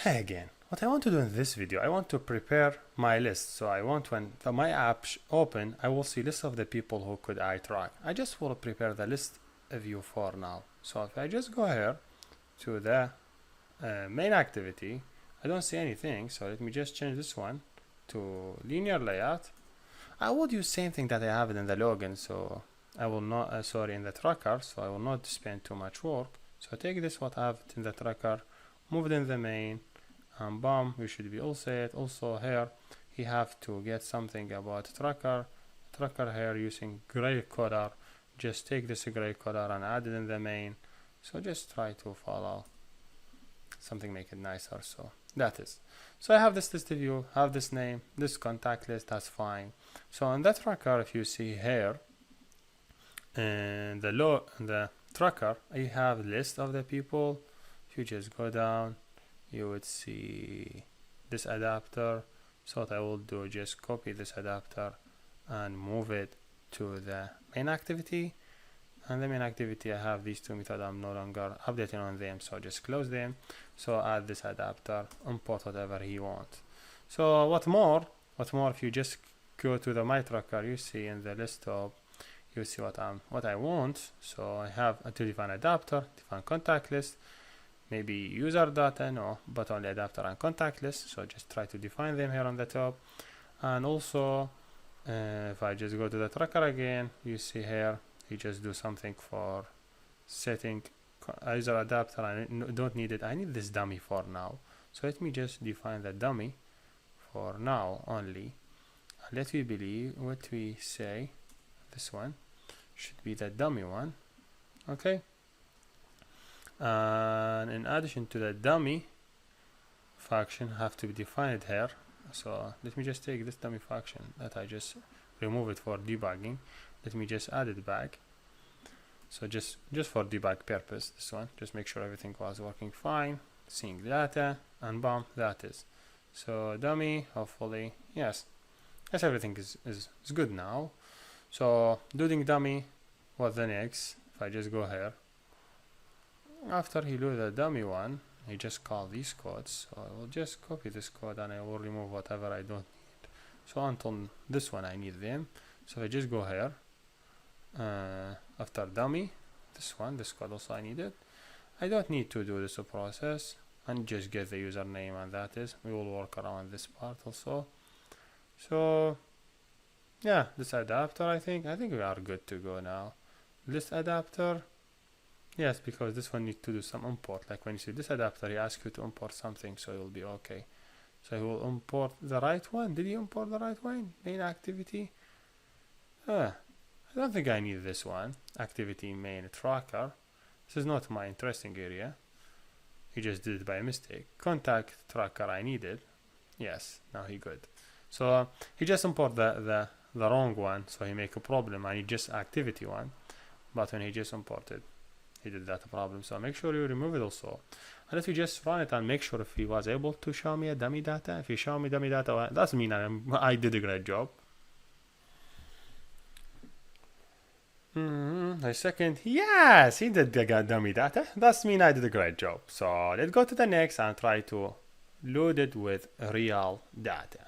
Hey again, what I want to do in this video, I want to prepare my list. So I want when my app open, I will see list of the people who could I track. I just will prepare the list view for now. So if I just go here to the main activity, I don't see anything. So let me just change this one to linear layout. I would use same thing that I have it in the login. So I will not, in the tracker. So I will not spend too much work. So take this, what I have in the tracker, move it in the main, and boom, we should be all set. Also here, you have to get something about tracker here using gray color. Just take this gray color and add it in the main. So just try to follow something, make it nicer. So that is. So I have this list view, have this name, this contact list, that's fine. So on the tracker, if you see here, and the tracker, I have list of the people. If you just go down, you would see this adapter. So what I will do, just copy this adapter and move it to the main activity. And the main activity, I have these two methods, I'm no longer updating on them, so just close them. So add this adapter, import whatever he wants. So what more if you just go to the my tracker, you see in the list of, you see what I want. So I have a to define adapter, define contact list, maybe user data, no, but only adapter and contact list. So just try to define them here on the top. And also if I just go to the tracker again, you see here, you just do something for setting user adapter. I don't need it, I need this dummy for now. So let me just define the dummy for now only. Let me believe what we say, this one should be the dummy one. Okay, and in addition to the dummy function have to be defined here. So let me just take this dummy function that I just remove it for debugging. Let me just add it back. So just for debug purpose, this one, just make sure everything was working fine, seeing data, and boom, that is. So dummy, hopefully, yes, everything is good now. So doing dummy, what the next? If I just go here, after he do the dummy one, he just call these codes. So I will just copy this code and I will remove whatever I don't need. So until this one I need them. So I just go here, after dummy, this code also I need it. I don't need to do this process, and just get the username, and that is, we will work around this part also. So yeah, this adapter, I think we are good to go now. This adapter, yes, because this one needs to do some import. Like when you see this adapter, he asks you to import something, so you'll be okay. So he will import the right one. Did he import the right one? Main activity. I don't think I need this one. Activity main tracker. This is not my interesting area. He just did it by mistake. Contact tracker I needed. Yes, now he good. So he just import the wrong one, so he make a problem. I need just activity one, but when he just imported, he did that problem. So make sure you remove it also. And if you just run it and make sure if he was able to show me a dummy data, if you show me dummy data, that means I did a great job. A second, yes, he did the dummy data. That means I did a great job. So let's go to the next and try to load it with real data.